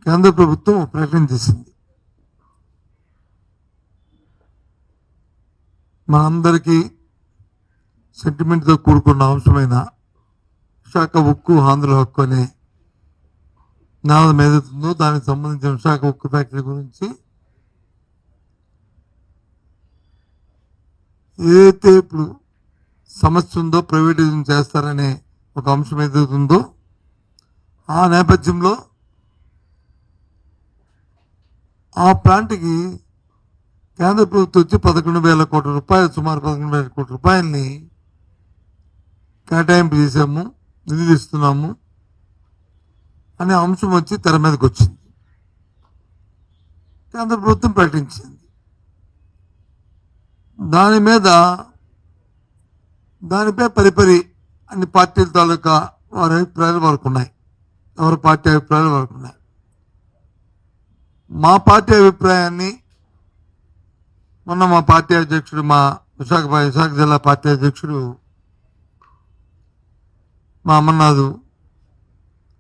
కేంద్ర ప్రభుత్వం ప్రకటన చేసింది. మనందరికీ సెంటిమెంట్తో కూడుకున్న అంశమైన విశాఖ ఉక్కు ఆంధ్ర హక్కు అనే నినాదం ఏదైతుందో దానికి సంబంధించిన విశాఖ ఉక్కు ఫ్యాక్టరీ గురించి ఏదైతే ఇప్పుడు సమస్య ఉందో ప్రైవేటైజేషన్ చేస్తారనే ఒక అంశం ఏదైతుందో ఆ నేపథ్యంలో ఆ ప్లాంట్కి కేంద్ర ప్రభుత్వం వచ్చి 11,000 కోట్ల రూపాయలు, సుమారు 11,000 కోట్ల రూపాయలని కేటాయింపు చేశాము, నిధులు ఇస్తున్నాము అనే అంశం వచ్చి తెర మీదకి వచ్చింది. కేంద్ర ప్రభుత్వం ప్రకటించింది. దానిపై పరిపరి అన్ని పార్టీల తాలూకా వారి అభిప్రాయాలు వరకు ఉన్నాయి, ఎవరి పార్టీ అభిప్రాయాలు వరకు ఉన్నాయి. మా పార్టీ అభిప్రాయాన్ని మొన్న మా పార్టీ అధ్యక్షుడు, మా విశాఖ జిల్లా పార్టీ అధ్యక్షుడు మా అమర్నాథ్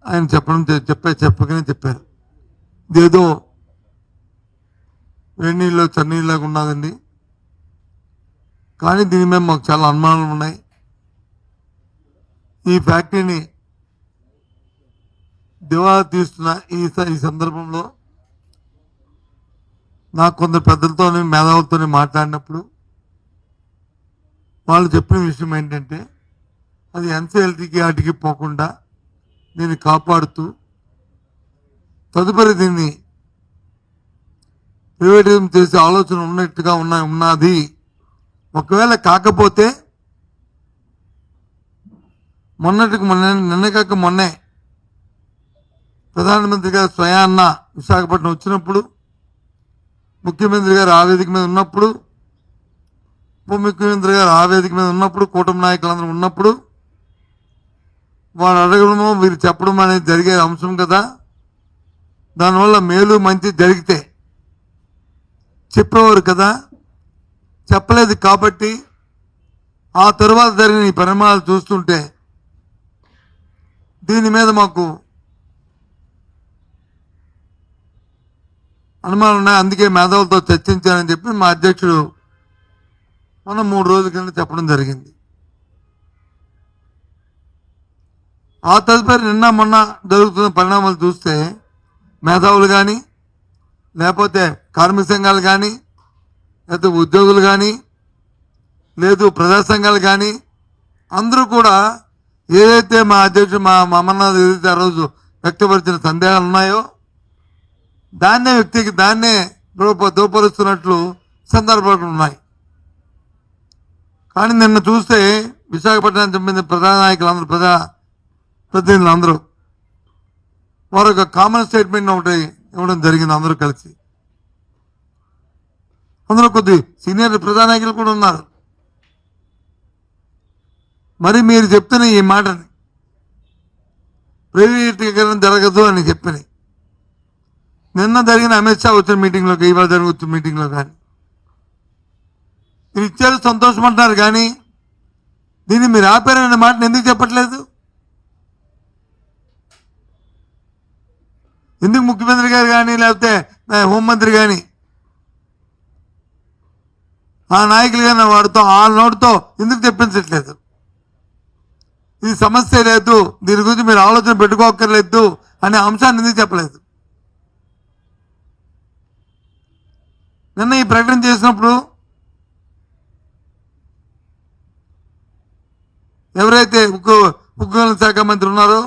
ఆయన చెప్పకనే చెప్పారు. ఇదేదో వేణీళ్ళు చన్నీళ్ళలాగా ఉన్నదండి, కానీ దీని మీద మాకు చాలా అనుమానాలు ఉన్నాయి. ఈ ఫ్యాక్టరీని దివాలా తీస్తున్న ఈ సందర్భంలో నాకు కొందరు పెద్దలతో మేధావులతో మాట్లాడినప్పుడు వాళ్ళు చెప్పిన విషయం ఏంటంటే అది ఎన్సీఎల్టీకి వాటికి పోకుండా దీన్ని కాపాడుతూ తదుపరి దీన్ని ప్రైవేటైజేషన్ చేసే ఆలోచన ఉన్నట్టుగా ఉన్నది. ఒకవేళ కాకపోతే నిన్న కాక మొన్నే ప్రధానమంత్రి గారు స్వయాన్న విశాఖపట్నం వచ్చినప్పుడు, ముఖ్యమంత్రి గారు ఆ వేదిక మీద ఉన్నప్పుడు, ఉప ముఖ్యమంత్రి గారు ఆ వేదిక మీద ఉన్నప్పుడు, కూటమి నాయకులందరూ ఉన్నప్పుడు వారు అడగడము వీరు చెప్పడం అనేది జరిగే అంశం కదా. దానివల్ల మేలు మంచి జరిగితే చెప్పేవారు కదా. చెప్పలేదు కాబట్టి ఆ తర్వాత జరిగిన ఈ పరిణామాలు చూస్తుంటే దీని మీద మాకు అనుమానాలు ఉన్నాయి. అందుకే మేధావులతో చర్చించానని చెప్పి మా అధ్యక్షుడు మనం 3 రోజుల కింద చెప్పడం జరిగింది. ఆ తదుపరి నిన్న మొన్న జరుగుతున్న పరిణామాలు చూస్తే మేధావులు కానీ, లేకపోతే కార్మిక సంఘాలు కానీ, లేకపోతే ఉద్యోగులు కానీ, లేదు ప్రజా సంఘాలు కానీ అందరూ కూడా ఏదైతే మా అధ్యక్షుడు మా అమర్నాథ్ ఏదైతే ఆ రోజు వ్యక్తపరిచిన సందేహాలు ఉన్నాయో దాన్నే దూపరుస్తున్నట్లు సందర్భాలు ఉన్నాయి. కానీ నిన్న చూస్తే విశాఖపట్నానికి సంబంధించిన ప్రధాన నాయకులందరూ, ప్రతినిధులందరూ వారు ఒక కామన్ స్టేట్మెంట్ ఒకటి ఇవ్వడం జరిగింది. అందరూ కలిసి, అందులో కొద్ది సీనియర్ ప్రధాన నాయకులు కూడా ఉన్నారు. మరి మీరు చెప్తున్న ఈ మాటని ప్రైవేటీకరణ జరగదు అని చెప్పని నిన్న జరిగిన అమిత్ షా వచ్చిన మీటింగ్లోకి, ఇవాళ జరుగుతున్న మీటింగ్లో కానీ మీరు ఇచ్చారు, సంతోషమంటున్నారు. కానీ దీన్ని మీరు ఆపారనే మాటను ఎందుకు చెప్పట్లేదు? ఎందుకు ముఖ్యమంత్రి గారు కానీ, లేకపోతే హోంమంత్రి కానీ, ఆ నాయకులు కానీ వాడితో ఆ నోటితో ఎందుకు తెప్పించట్లేదు? ఇది సమస్య లేదు, దీని గురించి మీరు ఆలోచన పెట్టుకోక్కర్లేదు అనే అంశాన్ని ఎందుకు చెప్పలేదు? నిన్న ఈ ప్రకటన చేసినప్పుడు ఎవరైతే ఉక్కు శాఖ మంత్రి ఉన్నారో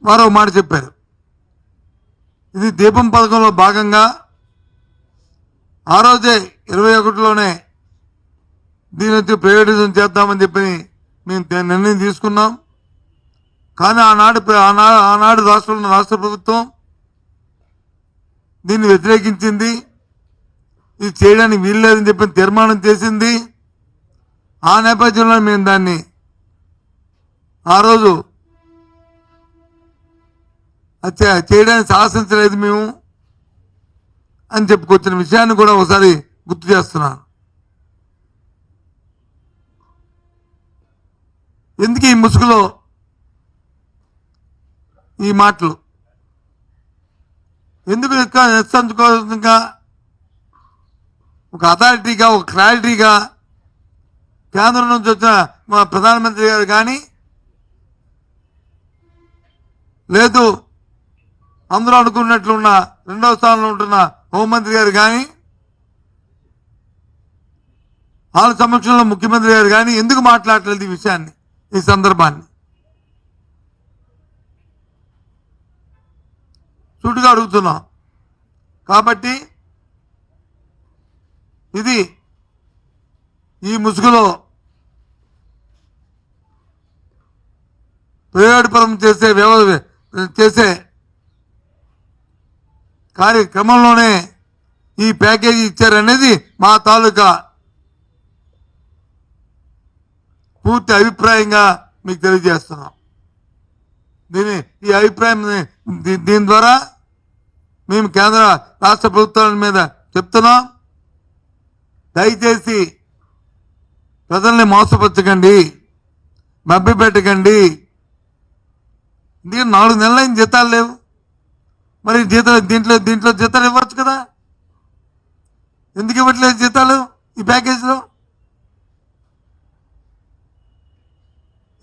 వారు మాట చెప్పారు. ఇది దీపం పథకంలో భాగంగా ఆ రోజే 21లోనే దీని వచ్చి ప్రైవేటైజేషన్ చేద్దామని చెప్పి మేము నిర్ణయం తీసుకున్నాం. కానీ ఆనాడు రాష్ట్ర ప్రభుత్వం దీన్ని వ్యతిరేకించింది. ఇది చేయడానికి వీల్లేదని చెప్పి తీర్మానం చేసింది. ఆ నేపథ్యంలో మేము దాన్ని ఆ రోజు చేయడానికి సాహసించలేదు మేము అని చెప్పుకొచ్చిన విషయాన్ని కూడా ఒకసారి గుర్తు చేస్తున్నాను. ఎందుకు ఈ ముసుగులో ఈ మాటలు? ఎందుకు నిస్సంకోచంగా ఒక అథారిటీగా, ఒక క్లారిటీగా కేంద్రం నుంచి వచ్చిన మా ప్రధానమంత్రి గారు కానీ, లేదు అందరూ అనుకున్నట్లున్న రెండవ స్థానంలో ఉంటున్న హోంమంత్రి గారు కానీ, వాళ్ళ సమక్షంలో ముఖ్యమంత్రి గారు కానీ ఎందుకు మాట్లాడలేదు ఈ విషయాన్ని, ఈ సందర్భాన్ని? సూటిగా అడుగుతున్నాం. కాబట్టి ఇది ఈ ముసుగులో ప్రయోగపరం చేసే కార్యక్రమంలోనే ఈ ప్యాకేజీ ఇచ్చారనేది మా తాలూకా పూర్తి అభిప్రాయంగా మీకు తెలియజేస్తున్నాం. ఈ అభిప్రాయం దీని ద్వారా మేము కేంద్ర రాష్ట్ర ప్రభుత్వాల మీద చెప్తున్నాం, దయచేసి ప్రజల్ని మోసపరచకండి, మభ్యపెట్టకండి. ఎందుకంటే 4 నెలలైన జీతాలు లేవు, మరి దీంట్లో జీతాలు ఇవ్వచ్చు కదా, ఎందుకు ఇవ్వట్లేదు జీతాలు ఈ ప్యాకేజీలో?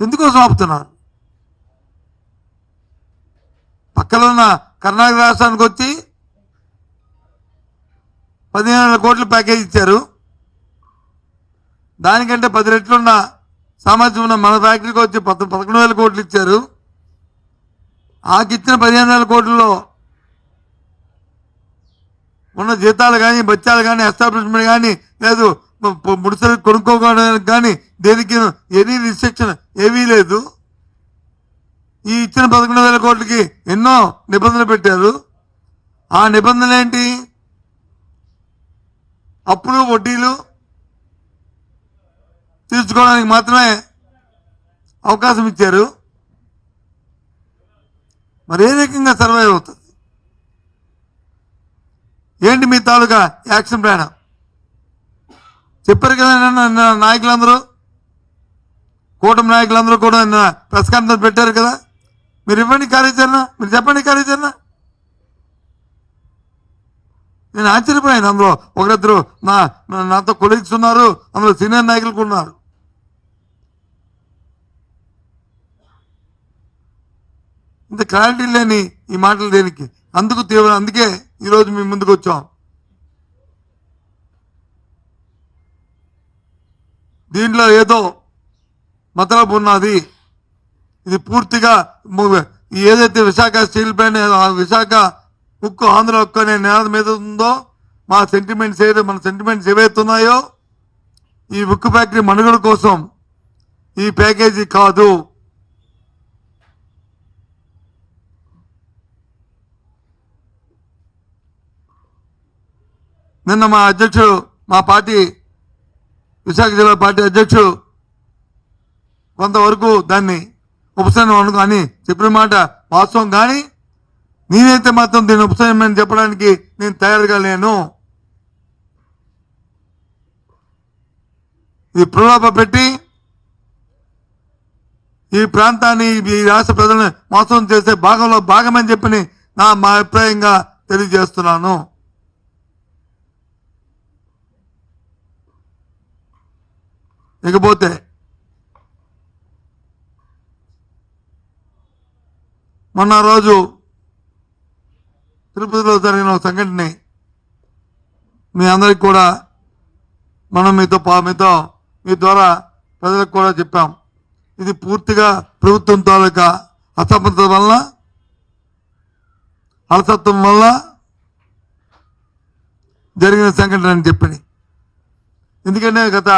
ఎందుకోసం ఆపుతున్నారు? పక్కన ఉన్న కర్ణాటక రాష్ట్రానికి వచ్చి 15,000 కోట్ల ప్యాకేజ్ ఇచ్చారు. దానికంటే 10 రెట్లున్న సామర్థ్యం ఉన్న మన ఫ్యాక్టరీకి వచ్చి 11,000 కోట్లు ఇచ్చారు. ఆకిచ్చిన 15,000 కోట్లలో ఉన్న జీతాలు కానీ, బత్యాలు కానీ, ఎస్టాబ్లిష్మెంట్ కానీ, లేదు ముడిసరి కొనుక్కోవడానికి కానీ దేనికి ఎనీ రిస్ట్రిక్షన్ ఏమీ లేదు. ఈ ఇచ్చిన 11,000 కోట్లకి ఎన్నో నిబంధనలు పెట్టారు. ఆ నిబంధనలు ఏంటి? అప్పులు వడ్డీలు తీర్చుకోవడానికి మాత్రమే అవకాశం ఇచ్చారు. మరి ఏ రకంగా సర్వైవ్ అవుతుంది? ఏంటి మీ తాలూకా యాక్షన్ ప్లాన్? చెప్పారు కదా నాయకులందరూ, కూటమి నాయకులందరూ కూడా ప్రెస్ కాన్ఫరెన్స్ పెట్టారు కదా. మీరు ఇవ్వండి కార్యాచరణ, మీరు చెప్పండి కార్యాచరణ. నేను ఆశ్చర్యపోయాను. అందులో ఒకరిద్దరు నాతో కొలీగ్స్ ఉన్నారు, అందులో సీనియర్ నాయకులు ఉన్నారు. ఇంత క్లారిటీ లేని ఈ మాటలు దేనికి? అందుకే ఈరోజు మీ ముందుకు వచ్చాం. దీంట్లో ఏదో మతలబు ఉన్నది. ఇది పూర్తిగా ఏదైతే విశాఖ స్టీల్ ప్లాంట్, విశాఖ ఉక్కు, ఆంధ్ర ఉక్కు అనే నినాదం మీద ఉందో, మన సెంటిమెంట్స్ ఏవైతే ఉన్నాయో, ఈ ఉక్కు ఫ్యాక్టరీ మనుగడ కోసం ఈ ప్యాకేజీ కాదు. నిన్న మా అధ్యక్షుడు, మా పార్టీ విశాఖ జిల్లా పార్టీ అధ్యక్షుడు కొంతవరకు దాన్ని ఉపశమనం అని చెప్పిన మాట వాస్తవం. కానీ నేనైతే మాత్రం దీన్ని ఉపశమనం చెప్పడానికి నేను తయారుగా లేను. ఇది ప్రలోభ పెట్టి ఈ ప్రాంతాన్ని, ఈ రాష్ట్ర ప్రజలను మోసం చేసే భాగంలో భాగమని చెప్పి మా అభిప్రాయంగా తెలియజేస్తున్నాను. ఇకపోతే మొన్న రోజు తిరుపతిలో జరిగిన ఒక సంఘటన మీ అందరికి కూడా మనం మీ ద్వారా ప్రజలకు కూడా చెప్పాం. ఇది పూర్తిగా ప్రభుత్వం తాలూకా అసమర్థత వల్ల, అలసత్వం వల్ల జరిగిన సంఘటన అని చెప్పని. ఎందుకంటే గత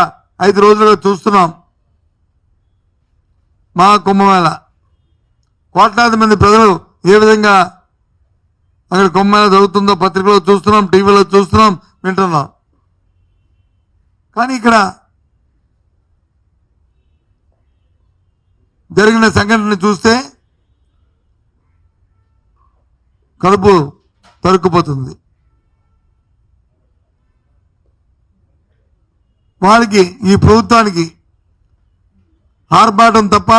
5 రోజులుగా చూస్తున్నాం, మా కుంభమేళ కోట్లాది మంది ప్రజలు ఏ విధంగా అక్కడ కుంభమేళ జరుగుతుందో పత్రికలో చూస్తున్నాం, టీవీలో చూస్తున్నాం, వింటున్నాం. కానీ ఇక్కడ జరిగిన సంఘటన చూస్తే కడుపు తరుక్కుపోతుంది. వాళ్ళకి, ఈ ప్రభుత్వానికి ఆర్భాటం తప్ప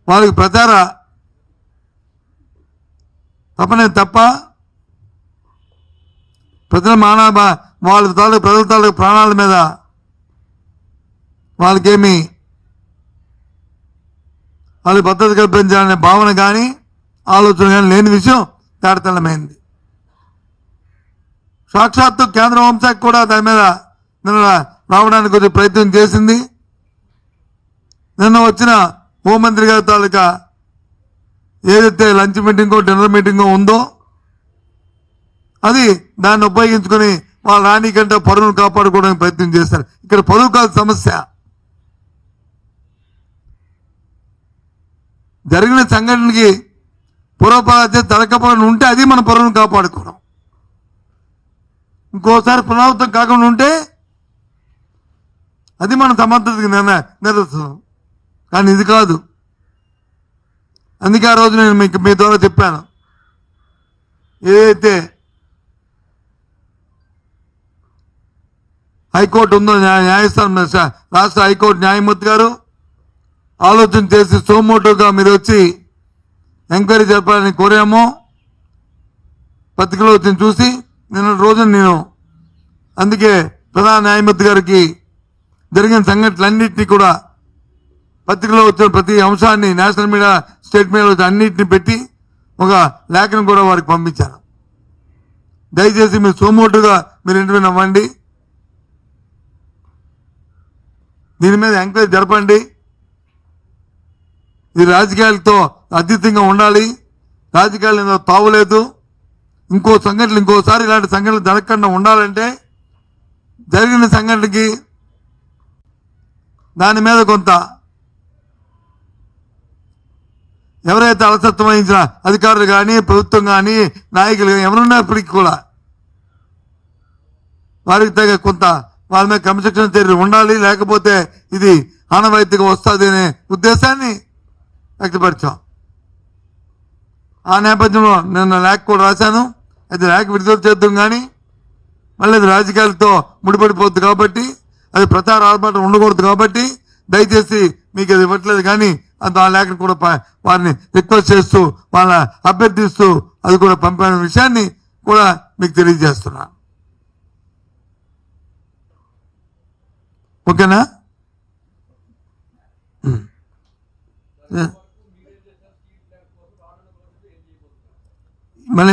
వాళ్ళకి ప్రచార తప్ప ప్రజల వాళ్ళ ప్రజల తాలూకు ప్రాణాల మీద వాళ్ళకేమి వాళ్ళకి భద్రత కల్పించాలనే భావన కానీ ఆలోచన కానీ లేని విషయం తేటతెల్లమైంది. సాక్షాత్తు కేంద్ర హోంశాఖ కూడా దాని మీద నిన్న రావడానికి కొంచెం ప్రయత్నం చేసింది. నిన్న వచ్చిన హోంమంత్రి గారి తాలూకా ఏదైతే లంచ్ మీటింగో డిన్నర్ మీటింగో ఉందో అది దాన్ని ఉపయోగించుకొని వాళ్ళ రాణి కంటే పరువును కాపాడుకోవడానికి ప్రయత్నం చేస్తారు. ఇక్కడ పరువు కాదు సమస్య. జరిగిన సంఘటనకి పూర్వపరాధ్య తలకపోవడం ఉంటే అది మన పరువును కాపాడుకోవడం. ఇంకోసారి పునరావృతం కాకుండా ఉంటే అది మన సమర్థతకి నిదర్శనం. కానీ ఇది కాదు. అందుకే ఆ రోజు నేను మీ ద్వారా చెప్పాను, ఏదైతే హైకోర్టు ఉందో న్యాయస్థానం రాష్ట్ర హైకోర్టు న్యాయమూర్తి గారు ఆలోచన చేసి సోమోటోగా మీరు వచ్చి ఎంక్వైరీ జరపాలని కోరామో పత్రికలో వచ్చిన చూసి నిన్న రోజు నేను అందుకే ప్రధాన న్యాయమూర్తి గారికి జరిగిన సంఘటనలన్నింటినీ కూడా పత్రికలో వచ్చిన ప్రతి అంశాన్ని నేషనల్ మీడియా స్టేట్ మీడియాలో వచ్చిన అన్నింటినీ పెట్టి ఒక లేఖను కూడా వారికి పంపించాను. దయచేసి మీరు సోమోటుగా మీరు ఇంటర్వ్యూ అవ్వండి, దీని మీద ఎంక్వైరీ జరపండి. ఇది రాజకీయాలతో అతీతంగా ఉండాలి, రాజకీయాలు తావులేదు. ఇంకోసారి ఇలాంటి సంఘటనలు జరగకుండా ఉండాలంటే జరిగిన సంఘటనకి దాని మీద కొంత ఎవరైతే అలసత్వం వహించిన అధికారులు కానీ ప్రభుత్వం కానీ నాయకులు కానీ ఎవరున్నప్పటికీ కూడా వారికి తగ్గ కొంత వాళ్ళ మీద క్రమశిక్షణ చర్యలు ఉండాలి. లేకపోతే ఇది ఆనవాయితీగా వస్తుంది అనే ఉద్దేశాన్ని వ్యక్తపరిచాం. ఆ నేపథ్యంలో నిన్న లేఖ కూడా రాశాను. అయితే లేఖ విడుదల చేద్దాం కానీ మళ్ళీ అది రాజకీయాలతో ముడిపడిపోద్ది కాబట్టి, అది ప్రచార ఆర్భాటం ఉండకూడదు కాబట్టి దయచేసి మీకు అది ఇవ్వట్లేదు. కానీ ఆ లేఖను కూడా వారిని రిక్వెస్ట్ చేస్తూ వాళ్ళ అభ్యర్థిస్తూ అది కూడా పంపిన విషయాన్ని కూడా మీకు తెలియజేస్తున్నా. ఓకేనా?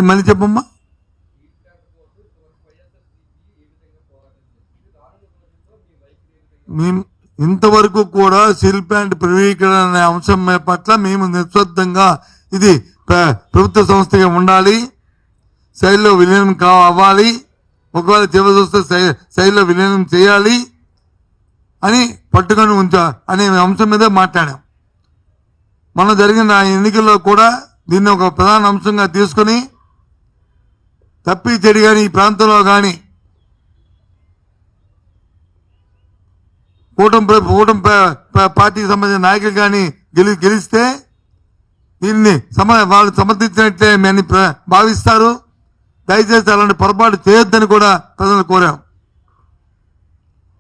మళ్ళీ చెప్పమ్మా. మేము ఇంతవరకు కూడా స్టీల్ ప్లాంట్ ప్రైవేటీకరణ అనే అంశం పట్ల మేము నిశ్శబ్దంగా ఇది ప్రభుత్వ సంస్థగా ఉండాలి, శైలిలో విలీనం అవ్వాలి, ఒకవేళ చివరి వస్తే శైలిలో విలీనం చేయాలి అని పట్టుకొని అనే అంశం మీద మాట్లాడాం. మన జరిగిన ఎన్నికల్లో కూడా దీన్ని ఒక ప్రధాన అంశంగా తీసుకుని తప్పి చెడి కానీ ఈ ప్రాంతంలో కానీ కూటమి పార్టీకి సంబంధించిన నాయకులు కానీ గెలిస్తే దీన్ని వాళ్ళు సమర్థించినట్లే అని భావిస్తారు. దయచేసి అలాంటి పొరపాటు చేయొద్దని కూడా ప్రజలు కోరాం.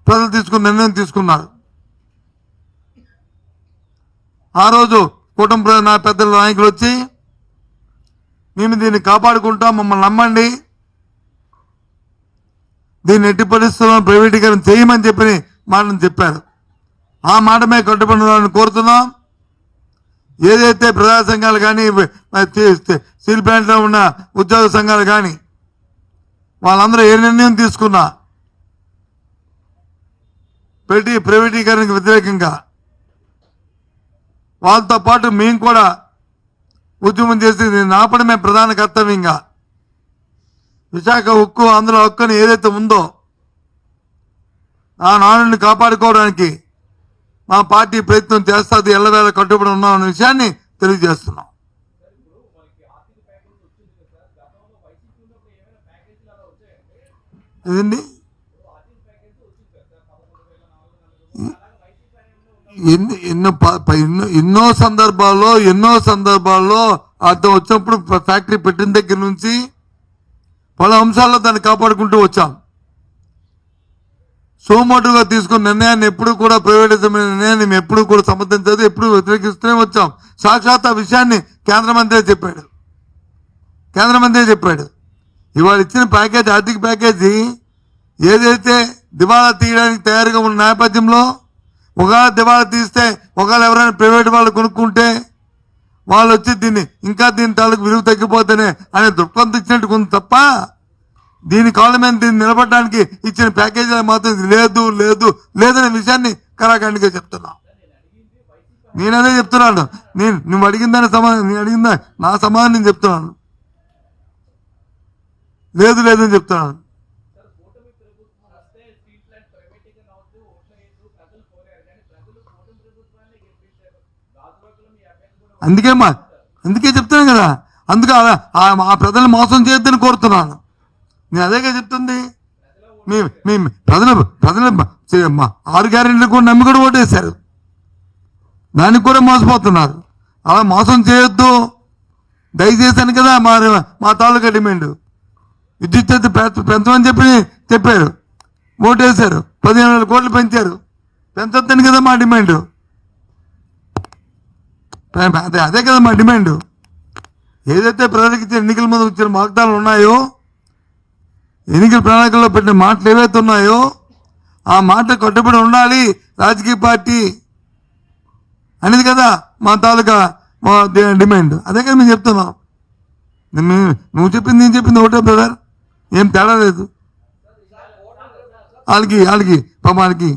ప్రజలు తీసుకున్న నిర్ణయం తీసుకున్నారు. ఆ రోజు కూటమి నా పెద్దల నాయకులు వచ్చి మేము దీన్ని కాపాడుకుంటాం, మమ్మల్ని నమ్మండి, దీన్ని ఎట్టి పరిస్థితుల్లో ప్రైవేటీకరణ చేయమని మాటను చెప్పారు. ఆ మాట మీద కట్టుబడి కోరుతున్నాం. ఏదైతే ప్రజా సంఘాలు కానీ స్టీల్ ప్లాంట్లో ఉన్న ఉద్యోగ సంఘాలు కానీ వాళ్ళందరూ ఏ నిర్ణయం తీసుకున్నా ప్రైవేటీకరణకు వ్యతిరేకంగా వాళ్ళతో పాటు మేము కూడా ఉద్యమం చేసి దీన్ని ఆపడమే ప్రధాన కర్తవ్యంగా విశాఖ ఉక్కు ఆంధ్ర హక్కుని ఏదైతే ఉందో ఆ నాణ్యని కాపాడుకోవడానికి మా పార్టీ ప్రయత్నం చేస్తుంది, ఎల్లవేళ కట్టుబడి ఉన్నాం అనే విషయాన్ని తెలియజేస్తున్నాం. ఇదండి ఎన్నో సందర్భాల్లో అర్థం వచ్చినప్పుడు ఫ్యాక్టరీ పెట్టిన దగ్గర నుంచి పలు అంశాల్లో దాన్ని కాపాడుకుంటూ వచ్చాం. సోమోటుగా తీసుకున్న నిర్ణయాన్ని ఎప్పుడు కూడా ప్రైవేటిజం నిర్ణయాన్ని మేము ఎప్పుడు కూడా సమర్థించదు, ఎప్పుడు వ్యతిరేకిస్తూనే వచ్చాం. సాక్షాత్ ఆ విషయాన్ని కేంద్ర మంత్రి చెప్పాడు. కేంద్ర మంత్రి చెప్పాడు. ఇవాళ ఇచ్చిన ప్యాకేజ్, ఆర్థిక ప్యాకేజీ ఏదైతే దివాళా తీయడానికి తయారుగా ఉన్న నేపథ్యంలో ఒకవేళ దివాళా తీస్తే ఒకవేళ ఎవరైనా ప్రైవేట్ వాళ్ళు కొనుక్కుంటే వాళ్ళు వచ్చి దీని తాలూకు విలువ తగ్గిపోతేనే అనే దృక్పథం ఇచ్చినట్టు ఉంది తప్ప దీని కాళ్ళ మీద దీన్ని నిలబడడానికి ఇచ్చిన ప్యాకేజీలో మాత్రం లేదు లేదు లేదనే విషయాన్ని కరాఖండిగా చెప్తున్నా. నేను అదే చెప్తున్నాను. నువ్వు అడిగిందని సమాధానం, నేను అడిగిందా నా సమాధానం నేను చెప్తున్నాను. లేదు లేదని చెప్తున్నాను. అందుకే చెప్తున్నాను కదా, అందుకే ఆ ప్రజలు మోసం చేయొద్దని కోరుతున్నాను. నేను అదేగా చెప్తుంది. మీ ప్రజలు 6 గ్యారెంటీలు కూడా నమ్మి కూడా ఓటేశారు, దానికి కూడా మోసపోతున్నారు. అలా మోసం చేయొద్దు దయచేసాను కదా. మా తాలూకా డిమాండ్ విద్యుత్ పెంచమని చెప్పారు, ఓటేశారు. 15,000 కోట్లు పెంచారు, పెంచొద్దని కదా మా డిమాండ్. అదే కదా మా డిమాండ్. ఏదైతే ప్రజలకు ఇచ్చిన ఎన్నికల ముందు ఇచ్చిన వాగ్దానాలు ఉన్నాయో, ఎన్నికల ప్రణాళికల్లో పెట్టిన మాటలు ఏవైతే ఉన్నాయో ఆ మాటలు కట్టుబడి ఉండాలి రాజకీయ పార్టీ అనేది కదా మా తాలూకా మా డిమాండ్. అదే కదా మేము చెప్తున్నాం. నువ్వు చెప్పింది నేను చెప్పింది ఒకటే బ్రదర్, ఏం తేడా లేదు. వాళ్ళకి పాప వాళ్ళకి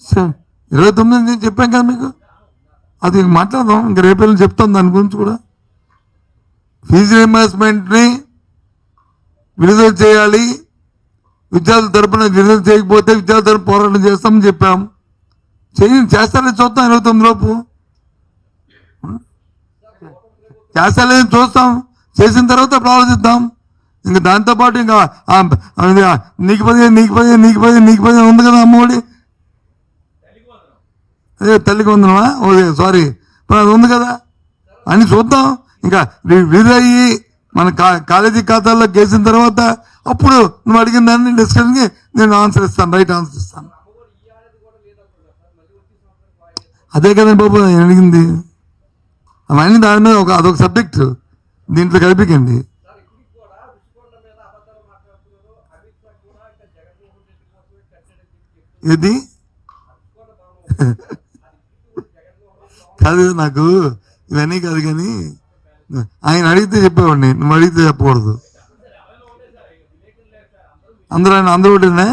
సార్ 29 నేను చెప్పాను కదా మీకు. అది మాట్లాడదాం, ఇంకా రేపు చెప్తాం దాని గురించి కూడా. ఫీజు రీయింబర్స్మెంట్ని విడుదల చేయాలి, విద్యార్థుల తరపున విడుదల చేయకపోతే విద్యార్థుల తరపున పోరాటం చేస్తామని చెప్పాం. చేస్తారని చూస్తాం. 29 లోపు చేస్తారని చూస్తాం. చేసిన తర్వాత అప్పుడు ఆలోచిద్దాం. ఇంకా దాంతోపాటు ఇంకా నీకు 15 ఉంది కదా అమ్మఒడి, అదే తల్లికి వందనమా, ఓకే సారీ, అది ఉంది కదా అని చూద్దాం. ఇంకా విడుదలయ్యి మన కాలేజీ ఖాతాల్లో వేసిన తర్వాత అప్పుడు నువ్వు అడిగిన దాన్ని డిస్కషన్కి నేను ఆన్సర్ ఇస్తాను, రైట్ ఆన్సర్ ఇస్తాను. అదే కదండి బాబు నేను అడిగింది. అవన్నీ దాని మీద అదొక సబ్జెక్ట్, దీంట్లో కలిపికండి. ఇది కాదు, నాకు ఇవన్నీ కాదు. కానీ ఆయన అడిగితే చెప్పేవాడిని, నువ్వు అడిగితే చెప్పకూడదు. అందరూ ఒకటేనా?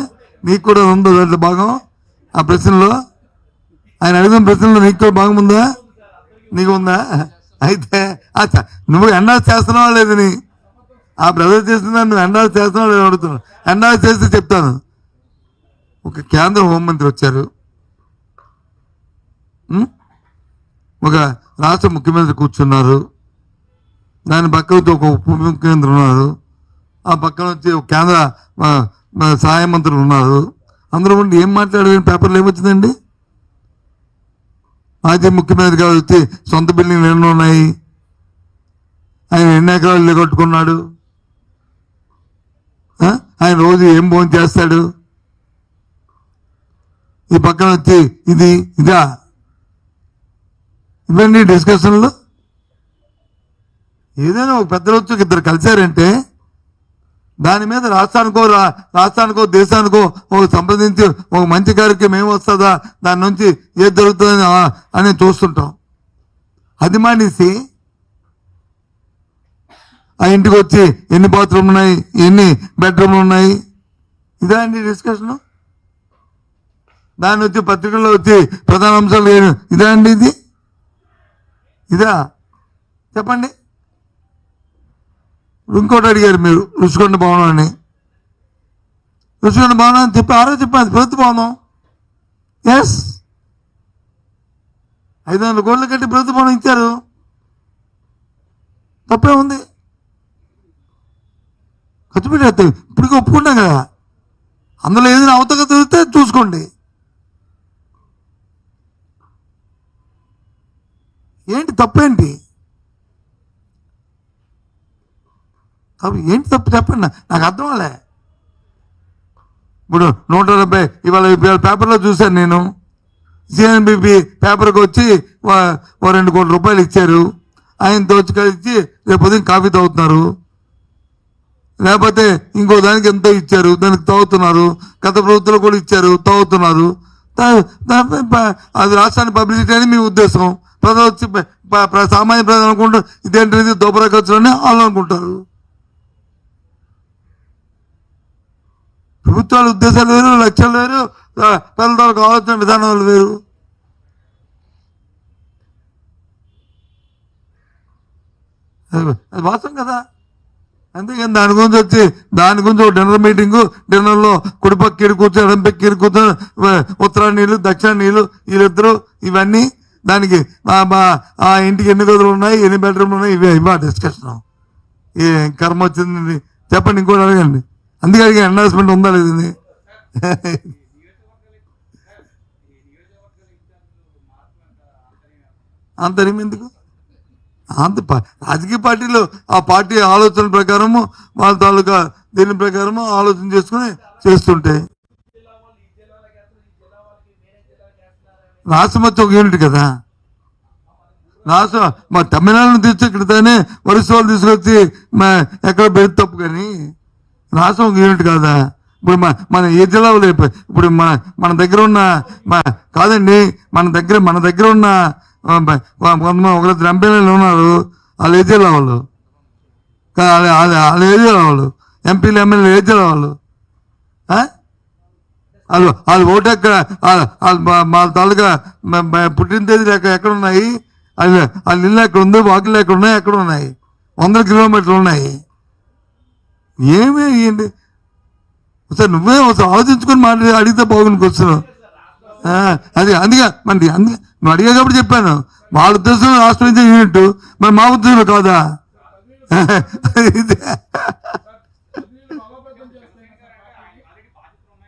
నీకు కూడా ఉందో దాంట్లో భాగం ఆ ప్రశ్నలో? ఆయన అడిగిన ప్రశ్నలో నీకు కూడా భాగం ఉందా? నీకు ఉందా? అయితే నువ్వు ఎండాస్ చేస్తున్నావా లేదని, ఆ బ్రదర్ చేస్తున్నా నువ్వు ఎండాస్ చేస్తున్నావా లేదని అడుగుతున్నావు. ఎండాస్ చేస్తే చెప్తాను. ఒక కేంద్ర హోంమంత్రి వచ్చారు, ఒక రాష్ట్ర ముఖ్యమంత్రి కూర్చున్నారు, దాని పక్కన ఒక ఉప ముఖ్యమంత్రి ఉన్నారు, ఆ పక్కన వచ్చి ఒక కేంద్ర సహాయ మంత్రులు ఉన్నారు. అందరూ ఉండి ఏం మాట్లాడారు? పేపర్లు ఏమొచ్చిందండి? మాజీ ముఖ్యమంత్రి గారు వచ్చి సొంత బిల్డింగ్లు ఎన్నో ఉన్నాయి, ఆయన ఎన్ని ఎకరాలు ఇల్లు కట్టుకున్నాడు, ఆయన రోజు ఏం భోజనం చేస్తాడు. ఈ పక్కన వచ్చి ఇదా ఇవన్నీ డిస్కషన్లు. ఏదైనా ఒక పెద్దలు వచ్చి 2 కలిశారంటే దాని మీద రాష్ట్రానికో దేశానికో ఒక సంప్రదించి ఒక మంచి కార్యక్రమం ఏమొస్తుందా, దాని నుంచి ఏది జరుగుతుంది అని చూస్తుంటాం. అది మానేసి ఆ ఇంటికి వచ్చి ఎన్ని బాత్రూమ్లు ఉన్నాయి, ఎన్ని బెడ్రూమ్లు ఉన్నాయి, ఇదా అండి డిస్కషను. దాన్ని వచ్చి పత్రికల్లో వచ్చి ప్రధాన అంశాలు ఇదా అండి, ఇదా చెప్పండి. ఇంకోటి అడిగారు మీరు, రుషికొండ భవనం అని. రుషికొండ భవనం అని చెప్పి ఆరో చెప్పాను, ప్రభుత్వ భవనం. ఎస్, 500 కోట్ల కట్టి ప్రభుత్వ భవనం ఇచ్చారు, తప్పే ఉంది. ఖర్చు పెట్టేస్తాం, ఇప్పటికీ ఒప్పుకుంటాం కదా. అందులో ఏదైనా అవతక తెలిస్తే చూసుకోండి. ఏంటి తప్పేంటి? ఏంటి తప్పు చెప్పండి, నాకు అర్థం అవ్వలే. ఇప్పుడు 170 ఇవాళ పేపర్లో చూశాను నేను, సిఎన్బిపి పేపర్కి వచ్చి ఓ 2 కోట్ల రూపాయలు ఇచ్చారు, ఆయన దోచుకొచ్చి రేపు ఉదయం కాఫీ తాగుతున్నారు, లేకపోతే ఇంకో దానికి ఎంతో ఇచ్చారు దానికి తాగుతున్నారు, గత ప్రభుత్వంలో కూడా ఇచ్చారు తాగుతున్నారు. అది రాష్ట్రాన్ని పబ్లిసిటీ అని మీ ఉద్దేశం. ప్రజలు వచ్చి సామాన్య ప్రజలు అనుకుంటారు ఇదేంటిది దోపరా ఖర్చులని వాళ్ళు అనుకుంటారు. ప్రభుత్వాల ఉద్దేశాలు వేరు, లక్ష్యాలు వేరు, ప్రజల ద్వారా ఆలోచన విధానాలు వేరు. అది వాస్తవం కదా. అందుకని దాని గురించి ఒక డిన్నర్ మీటింగు, డిన్నర్లో కుడిపక్క ఇరు కూర్చొని ఎడంపక్క ఇరు కూర్చొని ఉత్తరా నీళ్ళు దక్షిణ నీళ్ళు వీళ్ళిద్దరు ఇవన్నీ దానికి ఆ ఇంటికి ఎన్ని గదులు ఉన్నాయి, ఎన్ని బెడ్రూమ్లు ఉన్నాయి, ఇవే డిస్కషన్. ఏ కర్మ వచ్చింది చెప్పండి, ఇంకోటి అడగండి. అందుకే అడిగా ఎండార్స్మెంట్ ఉందా లేదు. అంతరం ఎందుకు? రాజకీయ పార్టీలు ఆ పార్టీ ఆలోచన ప్రకారము వాళ్ళ తాలూకా దీని ప్రకారము ఆలోచన చేసుకుని చేస్తుంటే రాష్ట్రం వచ్చి ఒక యూనిట్ కదా. రాష్ట్రం మా తమిళనాడును తీసుకెడితేనే వరుస వాళ్ళు తీసుకొచ్చి ఎక్కడ పెడితే తప్పు, కానీ రాష్ట్రం ఒక యూనిట్ కాదా. ఇప్పుడు మన ఏ జిల్లాలో ఇప్పుడు మన దగ్గర ఉన్న కాదండి, మన దగ్గర ఉన్న కొంతమంది ఒకరిద్దరు ఎంపీలు ఉన్నారు, వాళ్ళు ఏ జిల్లా వాళ్ళు, వాళ్ళు ఏ జిల్లా వాళ్ళు, ఎంపీలు ఎమ్మెల్యేలు ఏ జిల్లా వాళ్ళు, వాళ్ళు ఓటు ఎక్కడ, మా తాలూకా పుట్టిన తేదీలు ఎక్కడ ఉన్నాయి, వాళ్ళ ఇల్లు ఎక్కడ ఉంది, వాకిళ్ళు ఎక్కడ ఉన్నాయి, ఎక్కడ ఉన్నాయి, 100 కిలోమీటర్లు ఉన్నాయి. ఏమీ ఇవ్వండి సార్, నువ్వే ఒకసారి ఆలోచించుకొని అడిగితే బాగుంది క్వశ్చన్. అందుకే నువ్వు అడిగేటప్పుడు చెప్పాను, వాళ్ళ ఉద్దేశంలో రాష్ట్రం నుంచి యూనిట్, మరి మా ఉద్దేశంలో కాదా?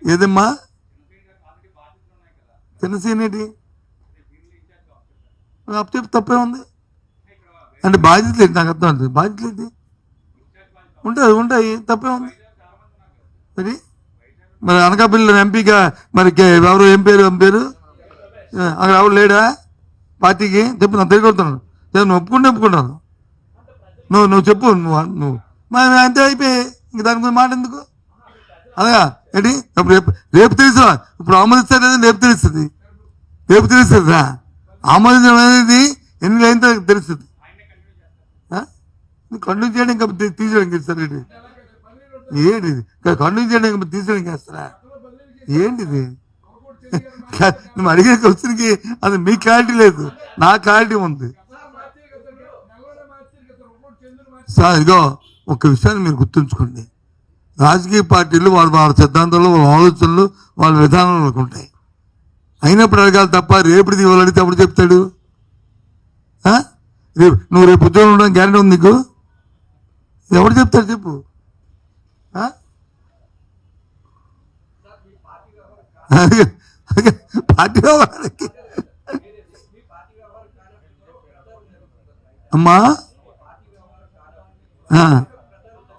ఏదమ్మా జనసేన ఏంటి అప్పు తప్పే ఉంది అంటే బాధ్యతలు ఏంటి? నాకు అర్థం అవుతుంది. బాధ్యతలు ఏంటి? ఉంటాయి తప్పే ఉంది. మరి అనకాపల్లి ఎంపీగా మరి ఎవరు ఏం పేరు అక్కడ ఎవరు లేడా పార్టీకి? చెప్పు, నా తిరిగొడుతున్నాను. నువ్వు ఒప్పుకుంటాను. నువ్వు చెప్పు, నువ్వు మరి అంతే అయిపోయి ఇంక దాని గురించి మాట ఎందుకు? అలాగా ఏంటి? రేపు తెలుసా? ఇప్పుడు ఆమోదిస్తారు లేదా? రేపు తెలుస్తుందా? ఆమోదించడం అనేది ఎన్ని అయిన తెలుస్తుంది. కంటిన్యూ చేయడం ఇంకా తీసేయడానికి ఇస్తారు ఏంటి? కంటిన్యూ చేయడం ఇంకా తీసేయడానికి వేస్తారా ఏంటిది? నువ్వు అడిగే క్వశ్చన్కి అది మీ క్లారిటీ లేదు, నా క్లారిటీ ఉంది సార్. ఇదిగో ఒక విషయాన్ని మీరు గుర్తుంచుకోండి, రాజకీయ పార్టీలు వాళ్ళ సిద్ధాంతాలు, వాళ్ళ ఆలోచనలు, వాళ్ళ విధానాలు ఉంటాయి. అయినప్పుడు అడగాలి తప్ప రేపుది వాళ్ళు అడిగితే అప్పుడు చెప్తాడు. నువ్వు రేపు ఉద్యోగం ఉండడం గ్యారెంటీ ఉంది నీకు? ఎవరు చెప్తాడు చెప్పు? పార్టీ వాళ్ళకి అమ్మా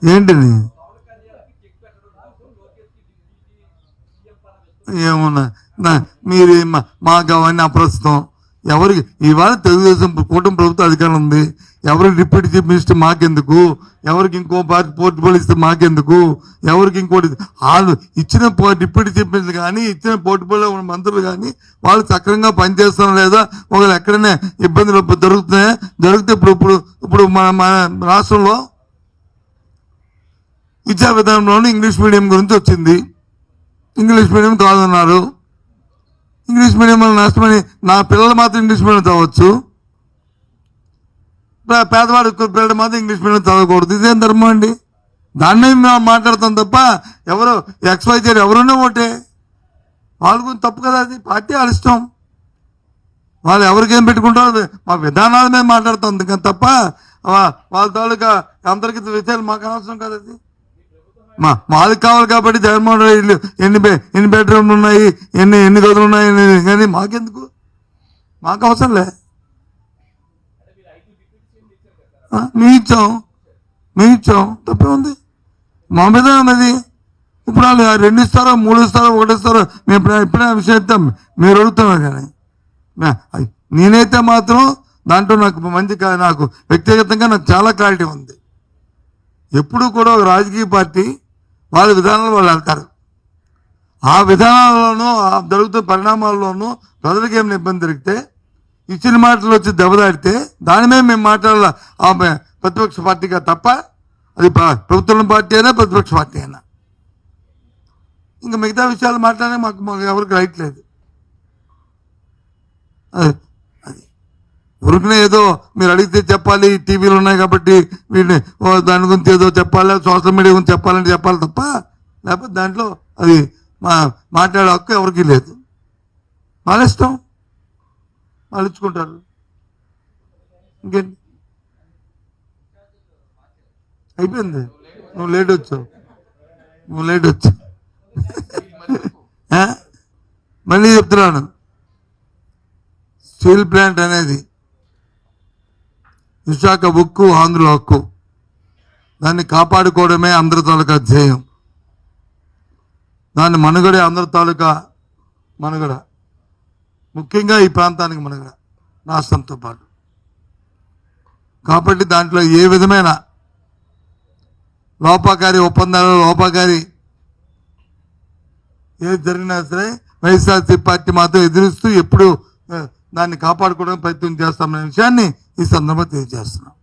ఏంటిది? ఏమన్నా మీరు మాకు అవన్నీ అప్రస్తుతం. ఎవరికి ఇవాళ తెలుగుదేశం కూటమి ప్రభుత్వం అధికారం ఉంది, ఎవరికి డిప్యూటీ చీఫ్ మినిస్టర్ మాకెందుకు, ఎవరికి ఇంకో పోర్ట్ఫోలియో ఇస్తే మాకెందుకు, ఎవరికి ఇంకోటి వాళ్ళు ఇచ్చిన డిప్యూటీ చీఫ్ మినిస్టర్ కానీ ఇచ్చిన పోర్ట్ఫోలియో ఉన్న మంత్రులు కానీ వాళ్ళు సక్రమంగా పనిచేస్తారా లేదా, ఒకవేళ ఎక్కడైనా ఇబ్బందులు జరిగితే ఇప్పుడు మన రాష్ట్రంలో విద్యా విధానంలోనే ఇంగ్లీష్ మీడియం గురించి వచ్చింది. ఇంగ్లీష్ మీడియం కాదన్నారు. ఇంగ్లీష్ మీడియం వల్ల నష్టమని నా పిల్లలు మాత్రం ఇంగ్లీష్ మీడియం చదవచ్చు, పేదవాడి పిల్లలు మాత్రం ఇంగ్లీష్ మీడియం చదవకూడదు. ఇదేం ధర్మం అండి? దాన్నే మేము మాట్లాడతాం తప్ప ఎవరో XYZ ఎవరున్నా ఒకటే. వాళ్ళ గురించి తప్పు కదా, అది పార్టీ వాళ్ళ ఇష్టం, వాళ్ళు ఎవరికేం పెట్టుకుంటారో మా విధానాల మీద మాట్లాడుతాం అందుకని తప్ప వాళ్ళ తాలూకా అంతర్గత విషయాలు మాకు అనవసరం కదా. అది మాది కావాలి కాబట్టి జగన్మోహన్ రెడ్డి ఎన్ని బెడ్రూమ్లు ఉన్నాయి, ఎన్ని గదులు ఉన్నాయి కానీ మాకెందుకు? మాకు అవసరం లే. మేము ఇచ్చాం తప్పే ఉంది. మా మీద ఉన్నది. ఇప్పుడు వాళ్ళు 2 ఇస్తారో 3 ఇస్తారో 1 ఇస్తారో మేము ఎప్పుడైనా విషయం ఇస్తాం, మీరు అడుగుతున్నారు కానీ నేనైతే మాత్రం దాంట్లో నాకు వ్యక్తిగతంగా నాకు చాలా క్లారిటీ ఉంది. ఎప్పుడు కూడా ఒక రాజకీయ పార్టీ వాళ్ళ విధానాలు వాళ్ళు వెళ్తారు. ఆ విధానాల్లోనూ ఆ జరుగుతున్న పరిణామాల్లోనూ ప్రజలకు ఏమైనా ఇబ్బంది జరిగితే ఇచ్చిన మాటలు వచ్చి దెబ్బదాడితే దాని మీద మేము మాట్లాడాల. ఆమె ప్రతిపక్ష పార్టీగా తప్ప అది ప్రభుత్వం పార్టీ అయినా ప్రతిపక్ష పార్టీ అయినా. ఇంకా మిగతా విషయాలు మాట్లాడే మాకు ఎవరికి రైట్ లేదు. అది ఊరికనే ఏదో మీరు అడిగితే చెప్పాలి, టీవీలు ఉన్నాయి కాబట్టి వీటిని దాని గురించి ఏదో చెప్పాలి, సోషల్ మీడియా గురించి చెప్పాలంటే చెప్పాలి తప్ప లేకపోతే దాంట్లో అది మాట్లాడే హక్కు ఎవరికి లేదు. వాళ్ళ ఇష్టం, వాళ్ళు ఇచ్చుకుంటారు. ఇంకేంటి అయిపోయింది. నువ్వు లేట్ వచ్చావు. మళ్ళీ చెప్తున్నాను, స్టీల్ ప్లాంట్ అనేది విశాఖ ఉక్కు, ఆంధ్రుల హక్కు. దాన్ని కాపాడుకోవడమే అందరి తాలూకా ధ్యేయం. దాని మనుగడే అందరి తాలూకా మనుగడ, ముఖ్యంగా ఈ ప్రాంతానికి మనుగడ రాష్ట్రంతో పాటు. కాబట్టి దాంట్లో ఏ విధమైన లోపాకారి ఒప్పందాలు, లోపాకారి ఏది జరిగినా సరే వైఎస్ఆర్సీ పార్టీ మాత్రం ఎదురిస్తూ ఎప్పుడు దాన్ని కాపాడుకోవడానికి ప్రయత్నం చేస్తామనే విషయాన్ని ఈ సందర్భంగా తెలియజేస్తున్నాం.